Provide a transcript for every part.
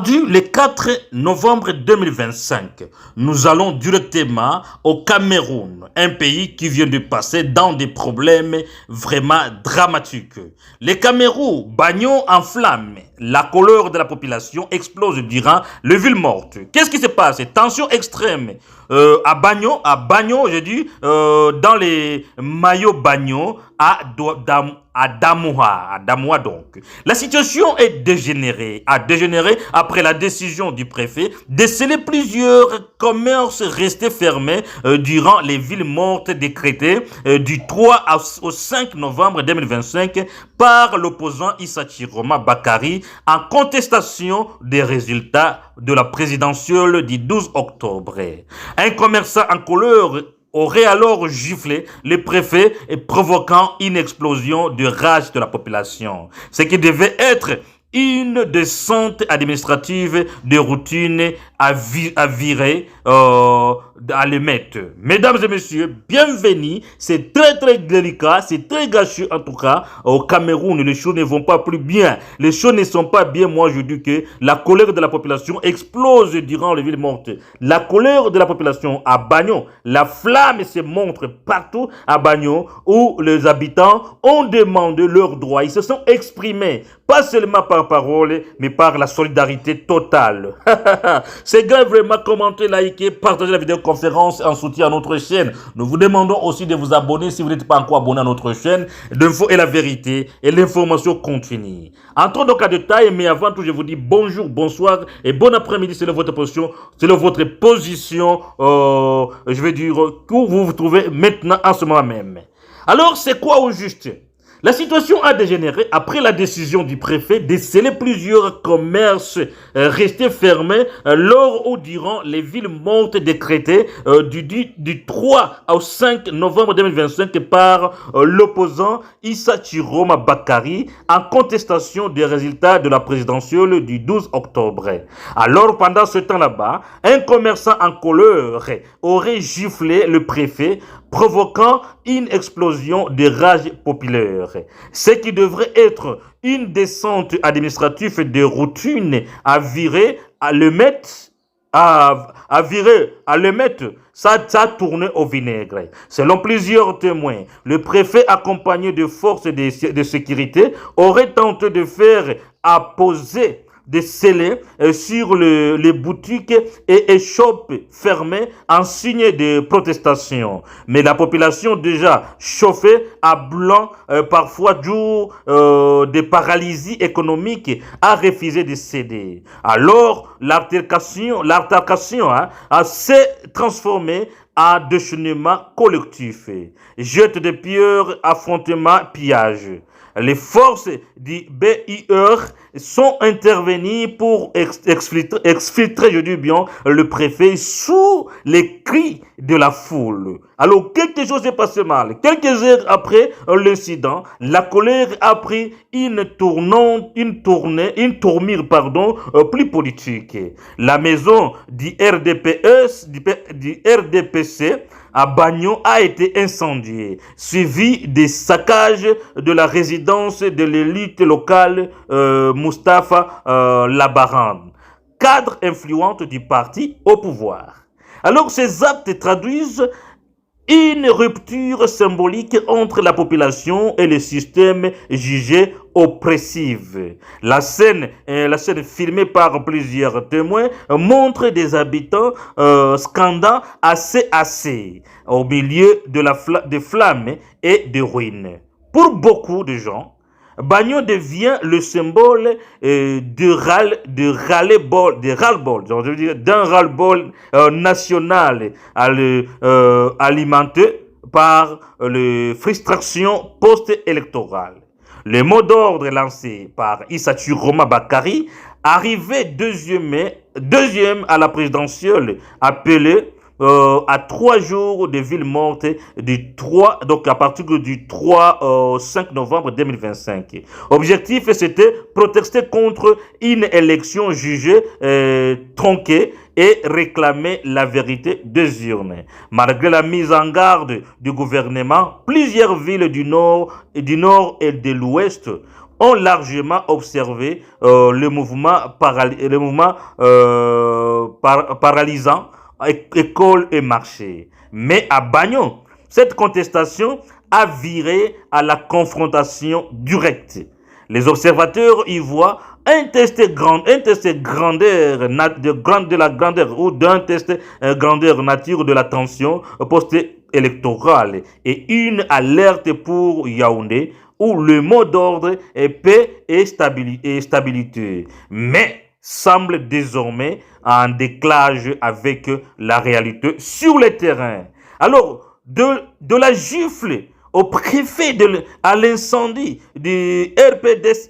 Le 4 novembre 2025, nous allons directement au Cameroun, un pays qui vient de passer dans des problèmes vraiment dramatiques. Le Cameroun, Bagno en flammes, la colère de la population explose durant le ville morte. Qu'est-ce qui se passe? Tension extrême à Bagno, j'ai dit, dans les maillots Bagno, à Damoua donc. La situation a dégénéré après la décision du préfet de sceller plusieurs commerces restés fermés durant les villes mortes décrétées du 3 au 5 novembre 2025 par l'opposant Issa Chiroma Bakari en contestation des résultats de la présidentielle du 12 octobre. Un commerçant en colère aurait alors giflé le préfet et provoquant une explosion de rage de la population. Ce qui devait être une descente administrative de routine à virer à le mettre. Mesdames et messieurs, bienvenue. C'est très délicat, c'est très gâcheux en tout cas. Au Cameroun, les choses ne vont pas plus bien. Les choses ne sont pas bien. Moi, je dis que la colère de la population explose durant les villes mortes. La colère de la population à Bagno, la flamme se montre partout à Bagno où les habitants ont demandé leurs droits. Ils se sont exprimés, pas seulement par parole, mais par la solidarité totale. C'est grave, vraiment, commentez, likez, partagez la vidéoconférence en soutien à notre chaîne. Nous vous demandons aussi de vous abonner si vous n'êtes pas encore abonné à notre chaîne. L'info et la vérité et l'information continue. Entrons donc à détail, mais avant tout, je vous dis bonjour, bonsoir et bon après-midi selon votre position, je vais dire, où vous vous trouvez maintenant en ce moment même. Alors, c'est quoi au juste? La situation a dégénéré après la décision du préfet de sceller plusieurs commerces restés fermés lors ou durant les villes mortes décrétées du 3 au 5 novembre 2025 par l'opposant Issa Chiroma Bakari en contestation des résultats de la présidentielle du 12 octobre. Alors, pendant ce temps là-bas, un commerçant en colère aurait giflé le préfet, provoquant une explosion de rage populaire. Ce qui devrait être une descente administrative de routine à virer, à le mettre, ça a tourné au vinaigre. Selon plusieurs témoins, le préfet accompagné de forces de sécurité aurait tenté de faire apposer des scellés sur les boutiques et échoppes fermées en signe de protestation. Mais la population déjà chauffée à blanc, parfois jour de paralysie économique, a refusé de céder. Alors, l'altercation s'est transformée en déchaînement collectif. Jette de pierres, affrontements, pillages. Les forces du BIR sont intervenues pour exfiltrer, je dis bien, le préfet sous les cris de la foule. Alors, quelque chose s'est passé mal. Quelques heures après l'incident, la colère a pris une tournure plus politique. La maison du RDPC à Bagno a été incendiée, suivi des saccages de la résidence de l'élite locale Mustapha Labaran, cadre influente du parti au pouvoir. Alors ces actes traduisent une rupture symbolique entre la population et le système jugé oppressif. La scène filmée par plusieurs témoins montre des habitants scandant assez au milieu de flammes et de ruines. Pour beaucoup de gens, Bagno devient le symbole d'un ras-le-bol national alimenté par la frustration post-électorale. Le mot d'ordre lancé par Issa Chiroma Bakari, arrivé deuxième à la présidentielle, appelé à 3 jours de ville morte donc à partir du 3 au 5 novembre 2025. Objectif, c'était protester contre une élection jugée tronquée et réclamer la vérité des urnes. Malgré la mise en garde du gouvernement, plusieurs villes du nord et de l'ouest ont largement observé le mouvement, paralysant école et marché. Mais à Bagno, cette contestation a viré à la confrontation directe. Les observateurs y voient un test grandeur de la grandeur ou d'un test grandeur nature de la tension post-électorale et une alerte pour Yaoundé où le mot d'ordre est paix et stabilité. Mais semble désormais en décalage avec la réalité sur le terrain. Alors, de la gifle au préfet à l'incendie du RDPS,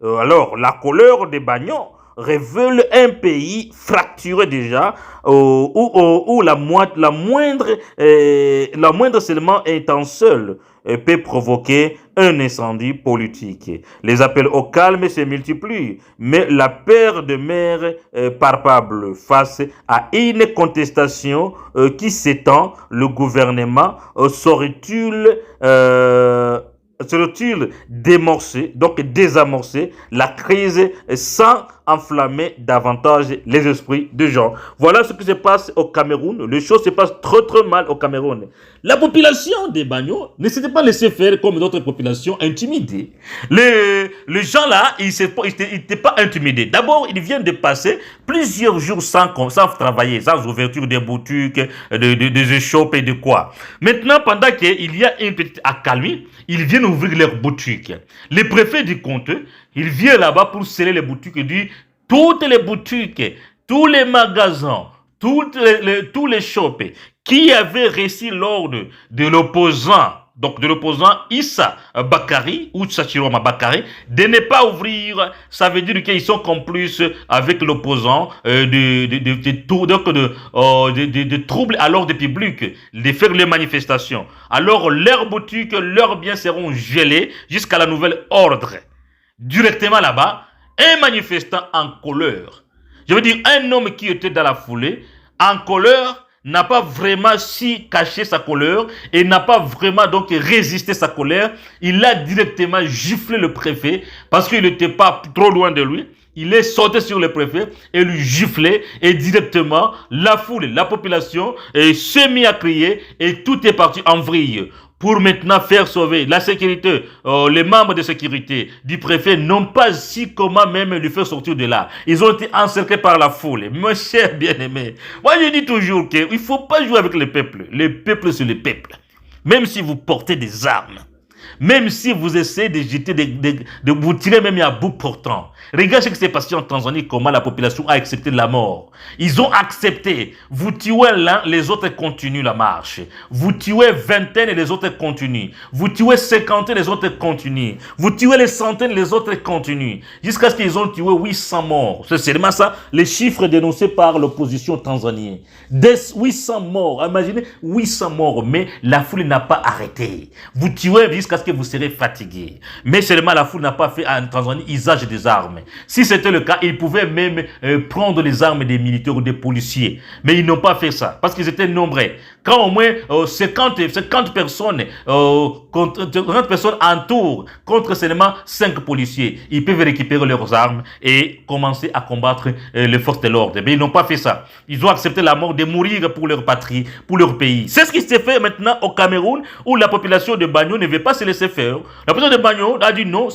alors la colère des Bagnons révèle un pays fracturé déjà, où la moindre seulement étincelle peut provoquer un incendie politique. Les appels au calme se multiplient, mais la peur demeure palpable face à une contestation qui s'étend. Le gouvernement saurait-il désamorcer la crise sans enflammer davantage les esprits des gens. Voilà ce qui se passe au Cameroun. Les choses se passent trop mal au Cameroun. La population des Bagnos ne s'était pas laissée faire comme d'autres populations intimidées. Les gens là, ils n'étaient pas intimidés. D'abord, ils viennent de passer plusieurs jours sans travailler, sans ouverture des boutiques, des échoppes et de quoi. Maintenant, pendant qu'il y a une petite accalmie, ils viennent ouvrir leurs boutiques. Le préfet du comté, il vient là-bas pour sceller les boutiques et dit toutes les boutiques, tous les magasins, tous les shops qui avaient reçu l'ordre de l'opposant, donc de l'opposant Issa Bakari ou Sachiroma Bakari, de ne pas ouvrir, ça veut dire qu'ils sont complices avec l'opposant de troubles à l'ordre public, de faire les manifestations. Alors leurs boutiques, leurs biens seront gelés jusqu'à la nouvelle ordre. Directement là-bas, un manifestant en colère, je veux dire un homme qui était dans la foulée, en colère, n'a pas vraiment su cacher sa colère et n'a pas vraiment donc résisté sa colère. Il a directement giflé le préfet parce qu'il n'était pas trop loin de lui. Il est sauté sur le préfet et lui giflé et directement la foule, la population s'est mis à crier et tout est parti en vrille. Pour maintenant faire sauver la sécurité, les membres de sécurité du préfet n'ont pas su comment même lui faire sortir de là. Ils ont été encerclés par la foule. Mon cher bien-aimé, moi je dis toujours qu'il ne faut pas jouer avec le peuple. Le peuple, c'est le peuple. Même si vous portez des armes, même si vous essayez de jeter, de vous tirer même à bout portant. Regarde ce qui s'est passé en Tanzanie, comment la population a accepté la mort. Ils ont accepté. Vous tuez l'un, les autres continuent la marche. Vous tuez vingtaine et les autres continuent. Vous tuez cinquantaine, les autres continuent. Vous tuez les centaines, les autres continuent. Jusqu'à ce qu'ils ont tué 800 morts. C'est seulement ça, les chiffres dénoncés par l'opposition tanzanienne. Des 800 morts. Imaginez, 800 morts. Mais la foule n'a pas arrêté. Vous tuez jusqu'à ce que vous serez fatigué. Mais seulement la foule n'a pas fait en Tanzanie usage des armes. Si c'était le cas, ils pouvaient même prendre les armes des militaires ou des policiers. Mais ils n'ont pas fait ça parce qu'ils étaient nombreux. Quand au moins 50 personnes, 50 personnes entourent contre seulement 5 policiers, ils peuvent récupérer leurs armes et commencer à combattre les forces de l'ordre. Mais ils n'ont pas fait ça. Ils ont accepté la mort de mourir pour leur patrie, pour leur pays. C'est ce qui s'est fait maintenant au Cameroun où la population de Bagno ne veut pas se laisser faire. La population de Bagno a dit non,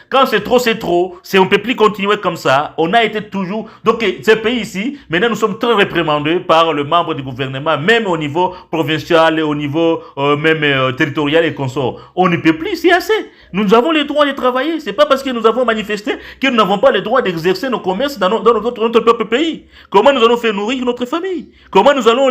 quand c'est trop, c'est trop. On ne peut plus continuer comme ça. On a été toujours... Donc, ce pays ici, maintenant, nous sommes très réprimandés par le membre du gouvernement, même au niveau provincial et au niveau même territorial et consorts. On ne peut plus, c'est assez. Nous avons le droit de travailler. C'est pas parce que nous avons manifesté que nous n'avons pas le droit d'exercer nos commerces dans notre propre pays. Comment nous allons faire nourrir notre famille? Comment nous allons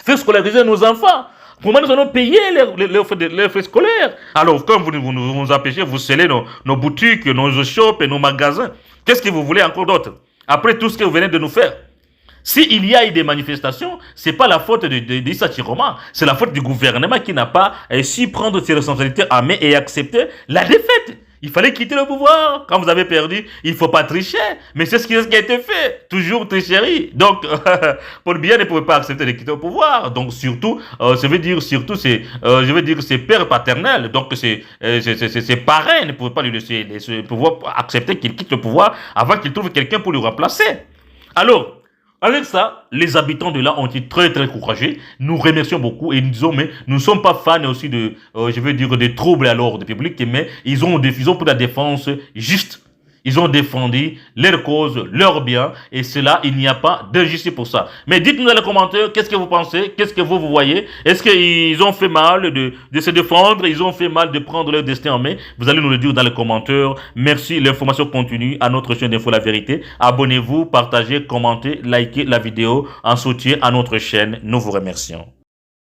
faire scolariser nos enfants? Comment nous allons payer les frais scolaires? Alors, comme vous nous empêchez, vous scellez nos boutiques, nos shops et nos magasins. Qu'est-ce que vous voulez encore d'autre? Après tout ce que vous venez de nous faire. S'il y a eu des manifestations, ce n'est pas la faute d'Issa Chiroma, c'est la faute du gouvernement qui n'a pas su prendre ses responsabilités en main et accepter la défaite. Il fallait quitter le pouvoir. Quand vous avez perdu, il ne faut pas tricher. Mais c'est ce qui a été fait. Toujours tricherie. Donc, Paul Biya ne pouvait pas accepter de quitter le pouvoir. Donc, surtout, je veux dire, ses pères paternels. Donc, ses parrains ne pouvaient pas lui laisser pouvoir accepter qu'il quitte le pouvoir avant qu'il trouve quelqu'un pour le remplacer. Alors, avec ça, les habitants de là ont été très très courageux. Nous remercions beaucoup et nous disons, mais nous ne sommes pas fans aussi de, je veux dire, des troubles à l'ordre public, mais ils ont pris la défense juste. Ils ont défendu leur cause, leur bien, et cela, il n'y a pas d'injustice pour ça. Mais dites-nous dans les commentaires, qu'est-ce que vous pensez, qu'est-ce que vous voyez? Est-ce qu'ils ont fait mal de se défendre, ils ont fait mal de prendre leur destin en main? Vous allez nous le dire dans les commentaires. Merci, l'information continue à notre chaîne d'Info La Vérité. Abonnez-vous, partagez, commentez, likez la vidéo en soutien à notre chaîne. Nous vous remercions.